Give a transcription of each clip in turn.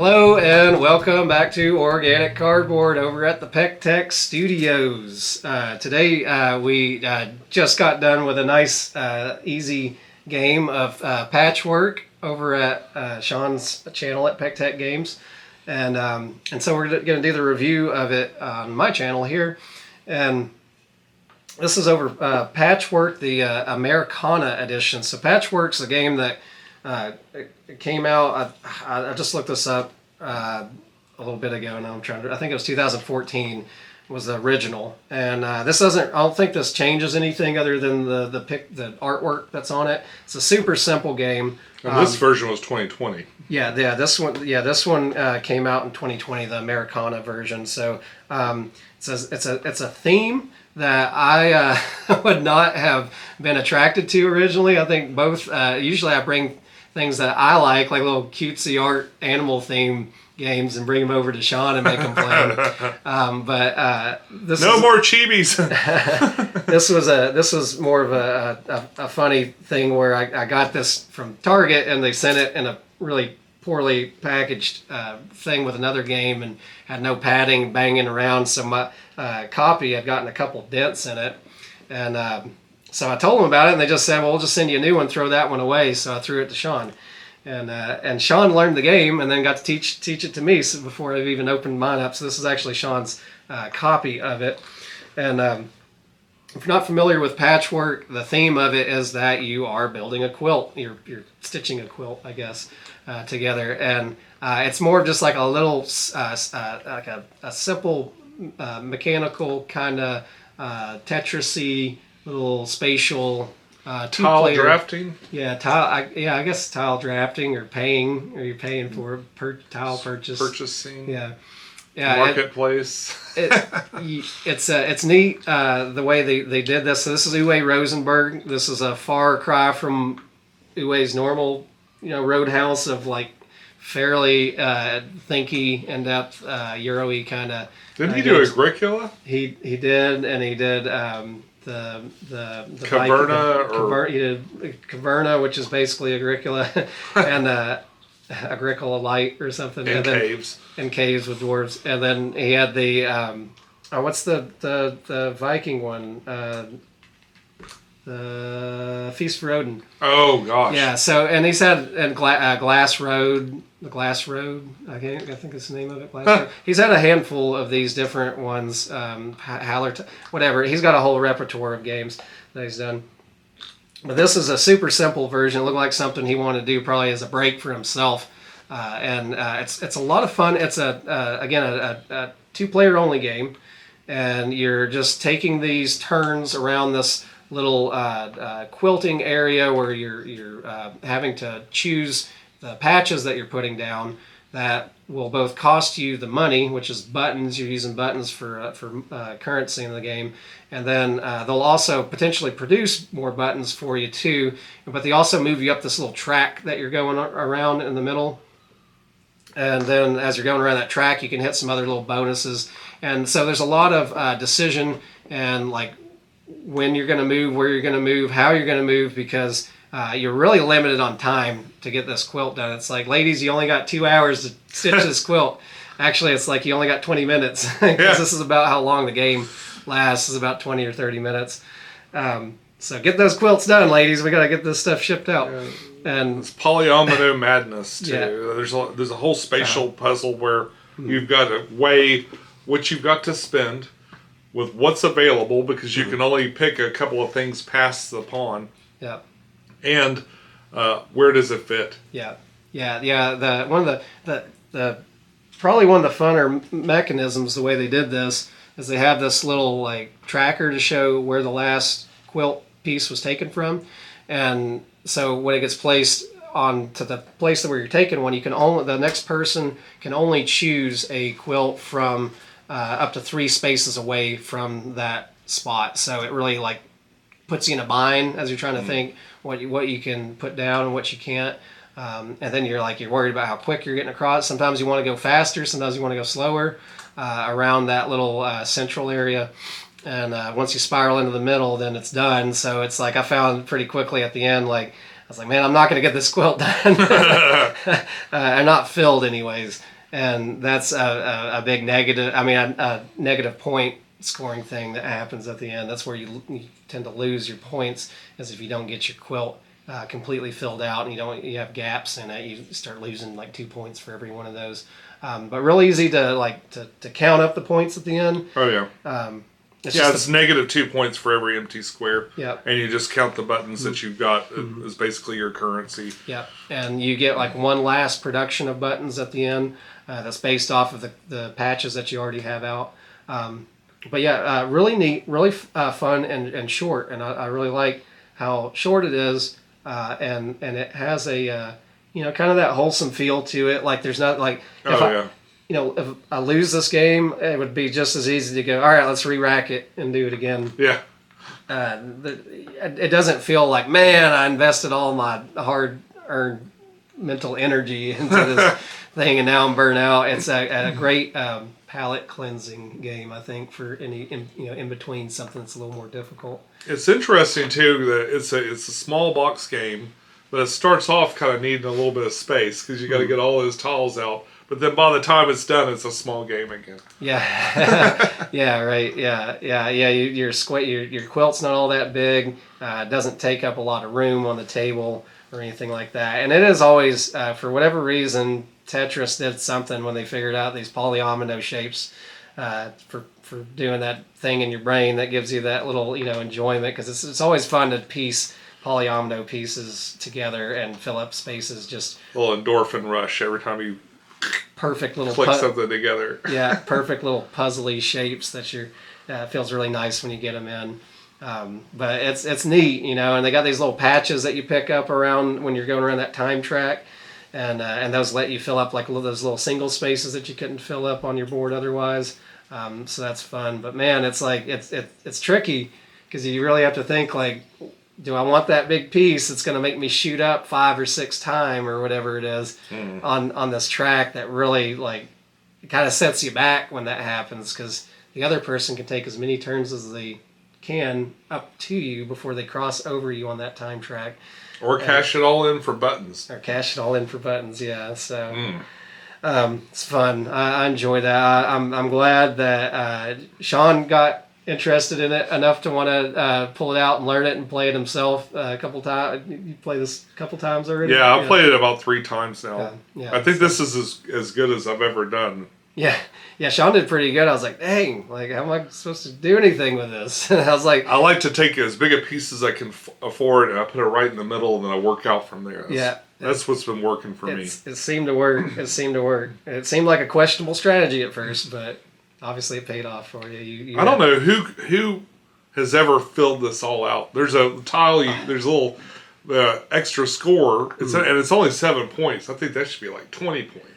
Hello and welcome back to Organic Cardboard over at the Pecktec Studios. Today we just got done with a nice easy game of Patchwork over at Sean's channel at Pecktec Games. And so we're going to do the review of it on my channel here. And this is over Patchwork, the Americana Edition. So Patchwork's a game that it came out. I just looked this up a little bit ago, and I think it was 2014 was the original. And this doesn't. I don't think this changes anything other than the artwork that's on it. It's a super simple game. And this version was 2020. Yeah. This one came out in 2020, the Americana version. So it's a theme that I would not have been attracted to originally. I think both. Usually, I bring things that I like little cutesy art animal theme games, and bring them over to Sean and make him play. But this no more chibis. This was more of a funny thing where I got this from Target, and they sent it in a really poorly packaged thing with another game, and had no padding, banging around. So my copy had gotten a couple dents in it, and so I told them about it, and they just said, "Well, we'll just send you a new one. Throw that one away." So I threw it to Sean, and Sean learned the game, and then got to teach it to me before I've even opened mine up. So this is actually Sean's copy of it. And if you're not familiar with Patchwork, the theme of it is that you are building a quilt. You're stitching a quilt, I guess, together, and it's more of just like a little like a simple mechanical kind of Tetris-y little spatial tile drafting. Yeah, tile. I guess tile drafting or paying. Or you're paying for tile purchasing. Yeah. Marketplace. It's neat the way they did this. So this is Uwe Rosenberg. This is a far cry from Uwe's normal, roadhouse of like fairly thinky, in-depth, Euro-y kind of. Didn't he do Agricola? He did, and he did the Caverna, he did Caverna, which is basically Agricola, and Agricola Light or something. And Caves. And Caves with dwarves. And then he had the what's the Viking one? The Feast for Odin. Oh gosh. Yeah. So, and he's had Glass Road. The Glass Road. I think it's the name of it. Glass Road. He's had a handful of these different ones. Whatever. He's got a whole repertoire of games that he's done. But this is a super simple version. It looked like something he wanted to do probably as a break for himself. And it's a lot of fun. It's a 2-player only game, and you're just taking these turns around this little quilting area where you're having to choose the patches that you're putting down that will both cost you the money, which is buttons. You're using buttons for currency in the game, and then they'll also potentially produce more buttons for you too. But they also move you up this little track that you're going around in the middle. And then as you're going around that track, you can hit some other little bonuses. And so there's a lot of decision and like when you're going to move, where you're going to move, how you're going to move, because you're really limited on time to get this quilt done. It's like, ladies, you only got 2 hours to stitch this quilt. Actually, it's like you only got 20 minutes because this is about how long the game lasts, is about 20 or 30 minutes. So get those quilts done, ladies. We got to get this stuff shipped out. Yeah. And it's polyomino madness too. Yeah. There's a whole spatial puzzle where you've got to weigh what you've got to spend with what's available, because you can only pick a couple of things past the pawn. Yeah. And where does it fit? Yeah. Probably one of the funner mechanisms, the way they did this, is they have this little like tracker to show where the last quilt piece was taken from, and so when it gets placed onto the place where you're taking one, the next person can only choose a quilt from up to 3 spaces away from that spot. So it really like puts you in a bind as you're trying to think what you can put down and what you can't. And then you're worried about how quick you're getting across. Sometimes you want to go faster, sometimes you want to go slower around that little central area. And once you spiral into the middle, then it's done. So it's like I found pretty quickly at the end, I was like, man, I'm not going to get this quilt done. I'm not filled anyways. and that's a big negative. I mean, a negative point scoring thing that happens at the end. That's where you tend to lose your points, as if you don't get your quilt completely filled out and you have gaps in it, you start losing like 2 points for every one of those. But real easy to count up the points at the end. Oh yeah. It's negative 2 points for every empty square. Yeah. And you just count the buttons that you've got is basically your currency. Yeah. And you get like one last production of buttons at the end that's based off of the patches that you already have out. But yeah, really neat, really fun and short. And I really like how short it is. And it has a kind of that wholesome feel to it. Like there's not like if I lose this game, it would be just as easy to go, all right, let's re-rack it and do it again. Yeah. It doesn't feel like, man, I invested all my hard-earned mental energy into this thing and now I'm burnt out. It's a great palate cleansing game, I think, for any in between something that's a little more difficult. It's interesting too that it's a small box game, but it starts off kind of needing a little bit of space because you got to get all those tiles out. But then by the time it's done, it's a small game again. Yeah, yeah, right, yeah. Your quilt's not all that big. It doesn't take up a lot of room on the table or anything like that. And it is always, for whatever reason, Tetris did something when they figured out these polyomino shapes for doing that thing in your brain that gives you that little enjoyment, because it's always fun to piece polyomino pieces together and fill up spaces. Just a little endorphin rush every time you perfect little click something together. Yeah, perfect little puzzly shapes that feels really nice when you get them in. But it's neat, and they got these little patches that you pick up around when you're going around that time track. And those let you fill up like those little single spaces that you couldn't fill up on your board otherwise. So that's fun. But man, it's like it's tricky because you really have to think like, do I want that big piece that's going to make me shoot up 5 or 6 times or whatever it is on this track that really like it kind of sets you back when that happens, because the other person can take as many turns as they can up to you before they cross over you on that time track. Or cash it all in for buttons. Yeah. So it's fun. I enjoy that. I'm glad that Sean got interested in it enough to want to pull it out and learn it and play it himself a couple times. You played this a couple times already? Yeah, I've played it about 3 times now. Yeah, I think this is as good as I've ever done. Yeah, Sean did pretty good. I was like, dang, like how am I supposed to do anything with this? And I was like, I like to take as big a piece as I can afford, and I put it right in the middle, and then I work out from there. That's what's been working for me. It seemed to work. It seemed like a questionable strategy at first, but obviously it paid off for you. I don't know who has ever filled this all out. There's a tile. There's a little extra score. And it's only 7 points. I think that should be like 20 points.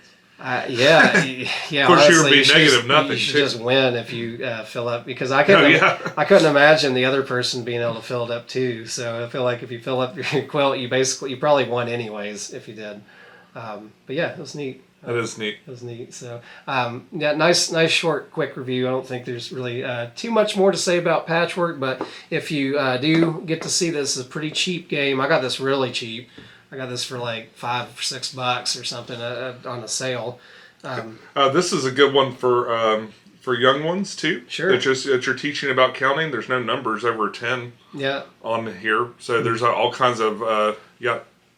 Yeah. Of course, you would be negative nothing. You should just win if you fill up, because I couldn't imagine the other person being able to fill it up too. So I feel like if you fill up your quilt, you probably won anyways if you did. But yeah, it was neat. That is neat. It was neat. So nice short quick review. I don't think there's really too much more to say about Patchwork, but if you do get to see this, it's a pretty cheap game. I got this really cheap. I got this for like $5 or $6 or something on a sale. This is a good one for young ones too. Sure. That you're teaching about counting. There's no numbers over 10. Yeah. On here, so there's all kinds of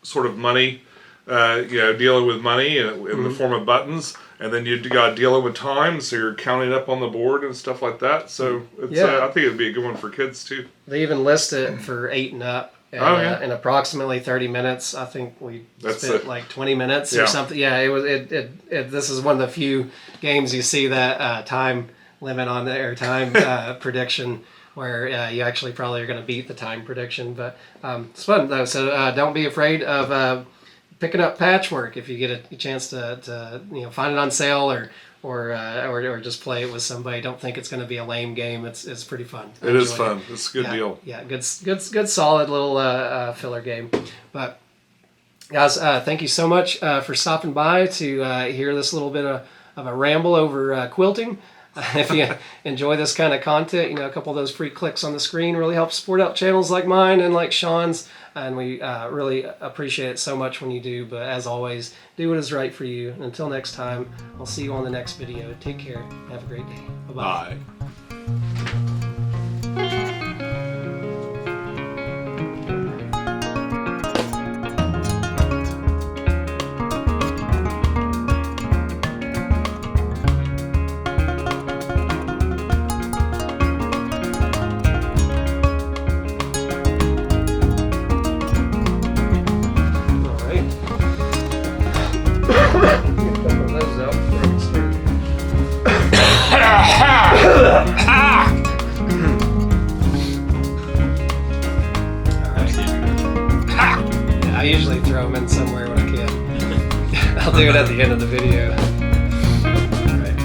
sort of money, dealing with money in the form of buttons, and then you got dealing with time, so you're counting up on the board and stuff like that. So it's, I think it'd be a good one for kids too. They even list it for 8 and up. And, in approximately 30 minutes, I think we spent like 20 minutes or something. Yeah, it was. This is one of the few games you see that time limit on there, time prediction, where you actually probably are going to beat the time prediction. But it's fun though, so don't be afraid of picking up Patchwork if you get a chance to find it on sale or just play it with somebody. Don't think it's going to be a lame game. It's pretty fun. It is fun. It's a good deal. Yeah, good solid little filler game. But guys, thank you so much for stopping by to hear this little bit of a ramble over quilting. If you enjoy this kind of content, a couple of those free clicks on the screen really help support out channels like mine and like Sean's. And we really appreciate it so much when you do. But as always, do what is right for you. And until next time, I'll see you on the next video. Take care. Have a great day. Bye-bye. Bye. I usually throw them in somewhere when I can. I'll do it at the end of the video. Alright.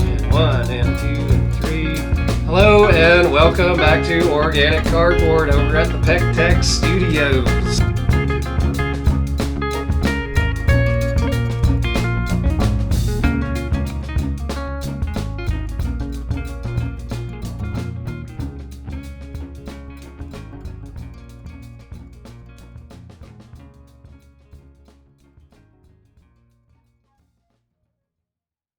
And 1 and 2 and 3. Hello and welcome back to Organic Cardboard over at the Pecktec Studios.